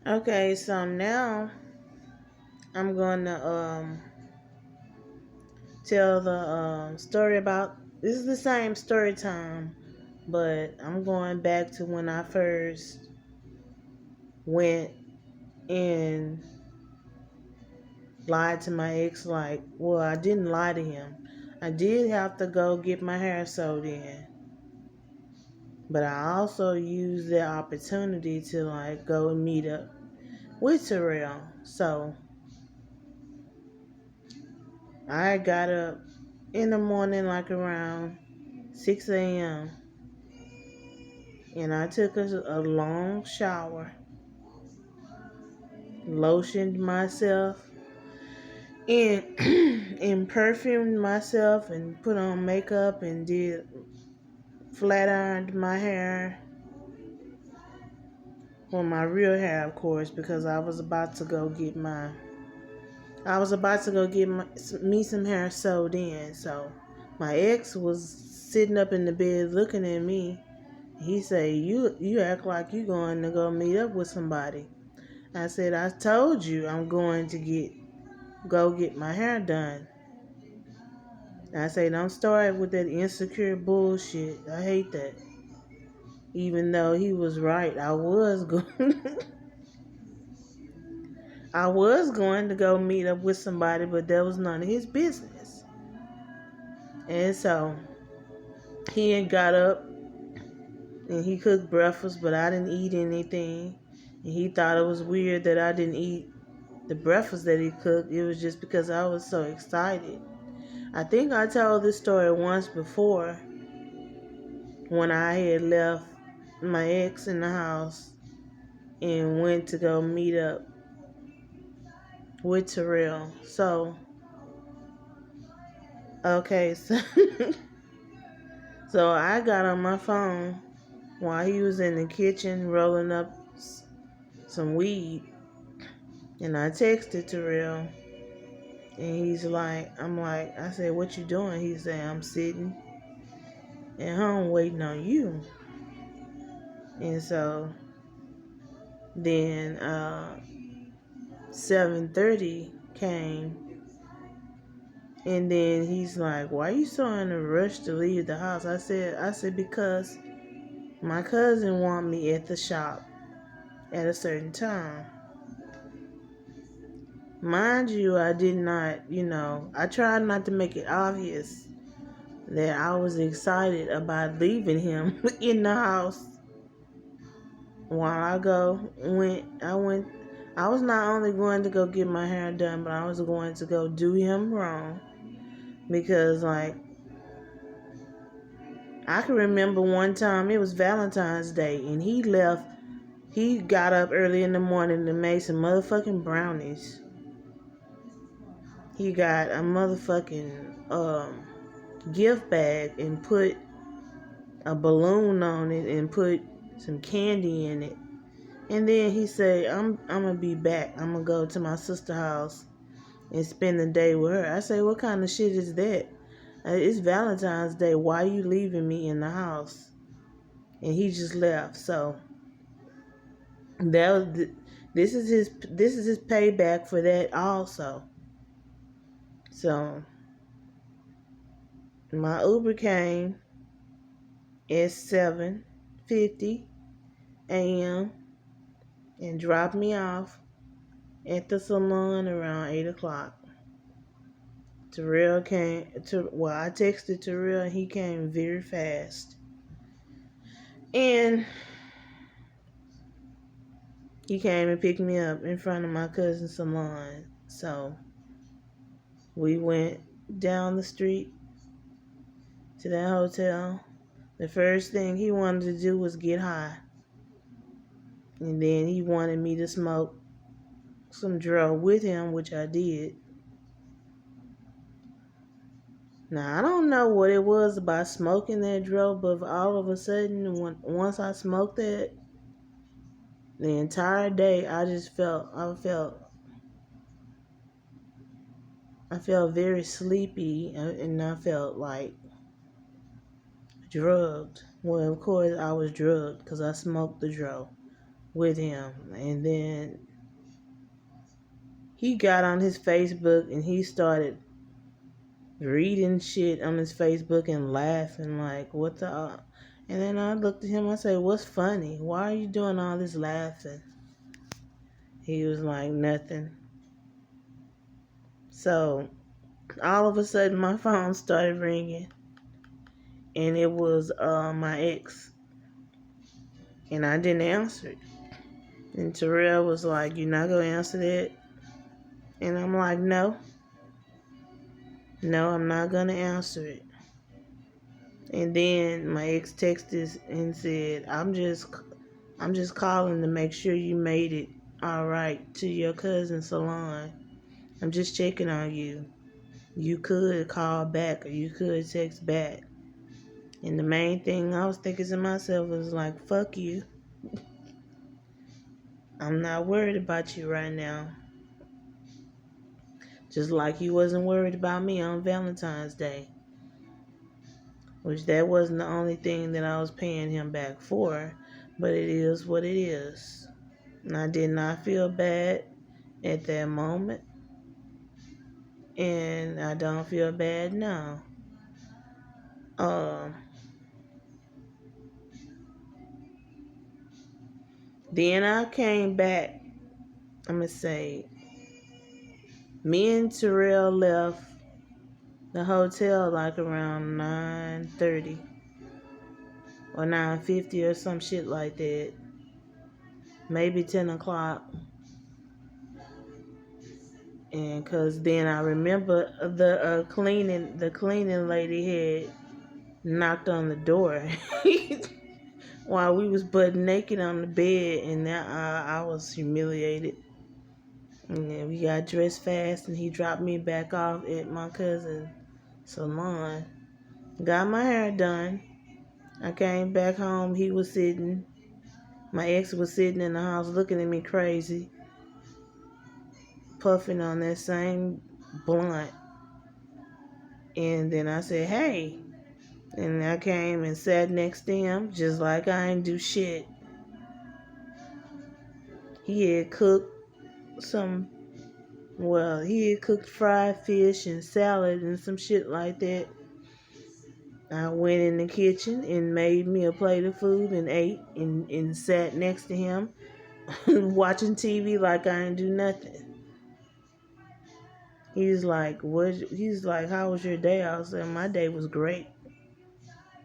Okay, so now I'm going to tell the story about. This is the same story time, but I'm going back to when I first went and lied to my ex. Like, well, I didn't lie to him. I did have to go get my hair sewed in, but I also used the opportunity to like go and meet up with Terrell. So I got up in the morning, like around 6 a.m., and I took a long shower, lotioned myself, and, and perfumed myself, and put on makeup, and did flat ironed my hair. Well, my real hair, of course, because I was about to go get me some hair sewed in. So my ex was sitting up in the bed looking at me. He said, "You act like you going to go meet up with somebody." I said, "I told you I'm going to go get my hair done." I say, "Don't start with that insecure bullshit. I hate that." Even though he was right, I was going to go meet up with somebody, but that was none of his business. And so he had got up and he cooked breakfast, but I didn't eat anything. And he thought it was weird that I didn't eat the breakfast that he cooked. It was just because I was so excited. I think I told this story once before when I had left my ex in the house and went to go meet up with Terrell. So, okay, so I got on my phone while he was in the kitchen rolling up some weed, and I texted Terrell, and I said, "What you doing?" He said, "I'm sitting at home waiting on you." And so then 7:30 came, and then he's like, "Why you so in a rush to leave the house?" I said because my cousin want me at the shop at a certain time. Mind you, I did not, I tried not to make it obvious that I was excited about leaving him in the house. While I was not only going to go get my hair done, but I was going to go do him wrong. Because, like, I can remember one time, it was Valentine's Day, and he got up early in the morning and made some motherfucking brownies. He got a motherfucking gift bag and put a balloon on it and put some candy in it. And then he said, I'm gonna be back. I'm gonna go to my sister's house and spend the day with her. I say, what kind of shit is that? It's Valentine's Day. Why are you leaving me in the house? And he just left. So that was this is his payback for that also. So my Uber came at 7:50 a.m. and dropped me off at the salon around 8 o'clock. I texted Terrell and he came very fast. And he came and picked me up in front of my cousin's salon. So we went down the street to that hotel. The first thing he wanted to do was get high. And then he wanted me to smoke some dro with him, which I did. Now, I don't know what it was about smoking that dro, but all of a sudden, once I smoked that, the entire day I felt very sleepy, and I felt like drugged. Well, of course I was drugged because I smoked the dro. with him. And then he got on his Facebook and he started reading shit on his Facebook and laughing like, what the... And then I looked at him, I said, what's funny? Why are you doing all this laughing? He was like, nothing. So all of a sudden my phone started ringing and it was my ex. And I didn't answer it. And Terrell was like, you're not going to answer that? And I'm like, no, I'm not going to answer it. And then my ex texted and said, I'm just calling to make sure you made it all right to your cousin's salon. I'm just checking on you. You could call back or you could text back. And the main thing I was thinking to myself was like, fuck you. I'm not worried about you right now. Just like he wasn't worried about me on Valentine's Day. Which that wasn't the only thing that I was paying him back for. But it is what it is. And I did not feel bad at that moment. And I don't feel bad now. Then I came back. I'm going to say, me and Terrell left the hotel like around 9:30 or 9:50 or some shit like that. Maybe 10 o'clock. And cause then I remember the cleaning lady had knocked on the door while we was butt naked on the bed, and I was humiliated. And then we got dressed fast, and he dropped me back off at my cousin's salon. Got my hair done. I came back home. He was sitting. My ex was sitting in the house looking at me crazy, puffing on that same blunt. And then I said, hey. And I came and sat next to him just like I ain't do shit. He had cooked fried fish and salad and some shit like that. I went in the kitchen and made me a plate of food and ate and sat next to him watching TV like I ain't do nothing. He's like, how was your day? I said, my day was great.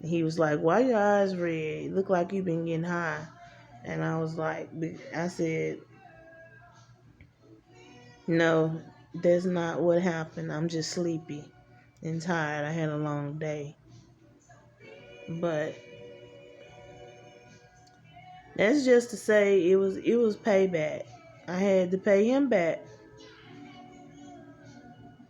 He was like, why your eyes red? You look like you've been getting high. And I said, no, that's not what happened. I'm just sleepy and tired. I had a long day. But that's just to say it was payback. I had to pay him back.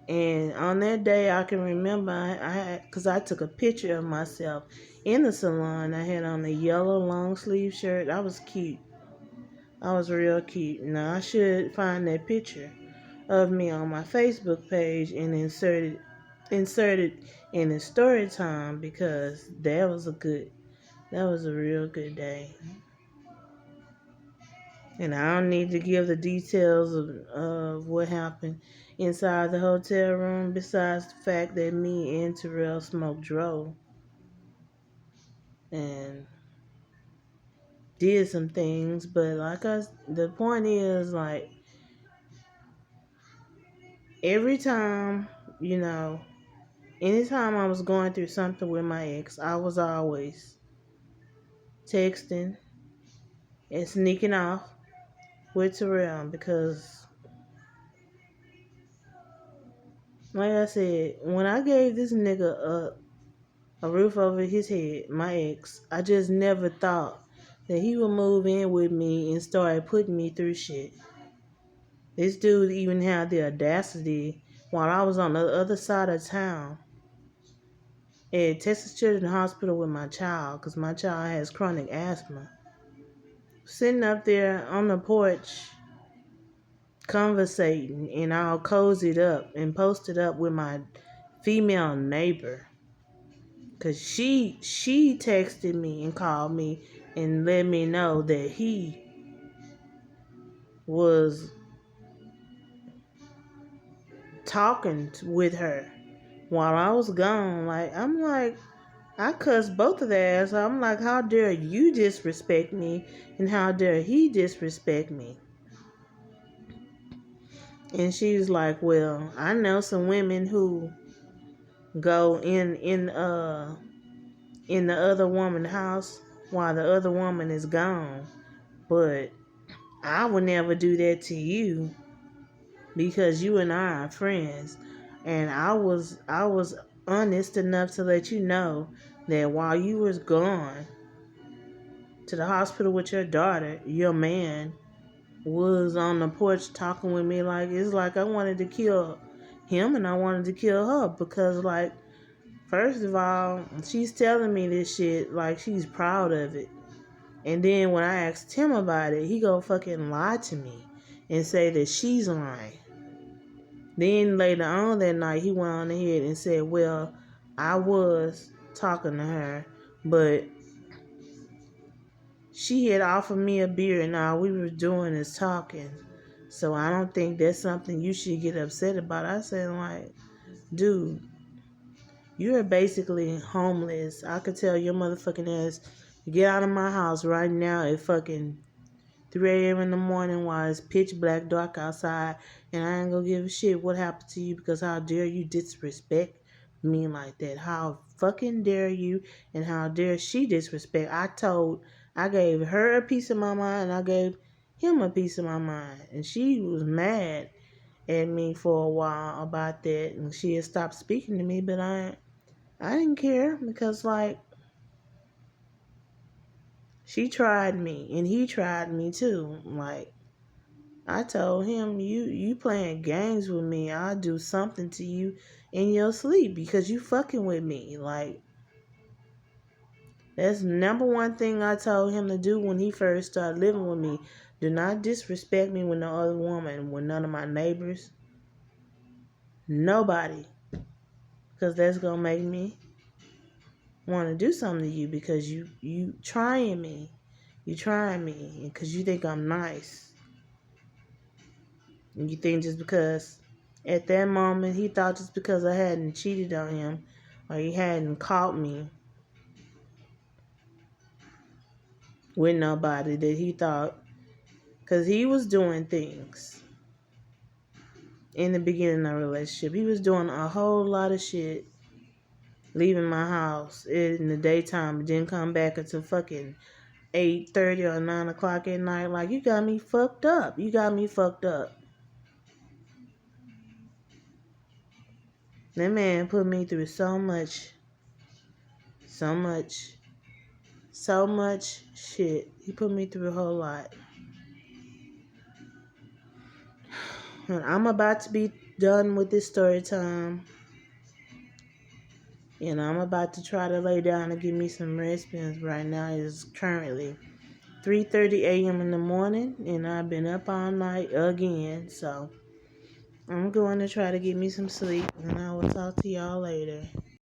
And on that day, I can remember because I took a picture of myself in the salon. I had on a yellow long sleeve shirt. I was cute. I was real cute. Now I should find that picture of me on my Facebook page and insert it in the story time, because that was a real good day. And I don't need to give the details of what happened inside the hotel room, besides the fact that me and Terrell smoked dro and did some things. But the point is, like, every time, anytime I was going through something with my ex, I was always texting and sneaking off with Terrell, because, like I said, when I gave this nigga a roof over his head, my ex, I just never thought that he would move in with me and start putting me through shit. This dude even had the audacity, while I was on the other side of town at Texas Children's Hospital with my child, because my child has chronic asthma, sitting up there on the porch conversating and all cozied up and posted up with my female neighbor, because she texted me and called me and let me know that he was talking with her while I was gone. Like, I'm like, I cussed both of their ass. I'm like, how dare you disrespect me, and how dare he disrespect me? And she's like, well, I know some women who go in the other woman's house while the other woman is gone, but I would never do that to you because you and I are friends. And I was honest enough to let you know that while you was gone to the hospital with your daughter, your man was on the porch talking with me like it's like I wanted to kill him and I wanted to kill her because, like, first of all, she's telling me this shit like she's proud of it. And then when I asked him about it, he go fucking lie to me and say that she's lying. Then later on that night, he went on ahead and said, well, I was talking to her, but she had offered me a beer and all we were doing is talking. So I don't think that's something you should get upset about. I said, like, dude, you're basically homeless. I could tell your motherfucking ass to get out of my house right now at fucking 3 a.m. in the morning while it's pitch black dark outside, and I ain't gonna give a shit what happened to you because how dare you disrespect me like that? How fucking dare you, and how dare she disrespect? I gave her a piece of my mind, and I gave him a piece of my mind, and she was mad at me for a while about that, and she had stopped speaking to me, but I didn't care because, like, she tried me and he tried me too. Like, I told him, you playing games with me, I'll do something to you in your sleep because you fucking with me. Like, that's number one thing I told him to do when he first started living with me. Do not disrespect me with no other woman, with none of my neighbors, nobody, because that's gonna make me want to do something to you because you trying me. You trying me because you think I'm nice. And you think just because at that moment he thought just because I hadn't cheated on him or he hadn't caught me with nobody that he thought, because he was doing things in the beginning of the relationship. He was doing a whole lot of shit, leaving my house in the daytime, but didn't come back until fucking 8:30 or 9 o'clock at night. Like, you got me fucked up. You got me fucked up. That man put me through so much shit. He put me through a whole lot. And I'm about to be done with this story time. And I'm about to try to lay down and give me some rest because right now it's currently 3:30 a.m. in the morning and I've been up all night again. So I'm going to try to get me some sleep and I will talk to y'all later.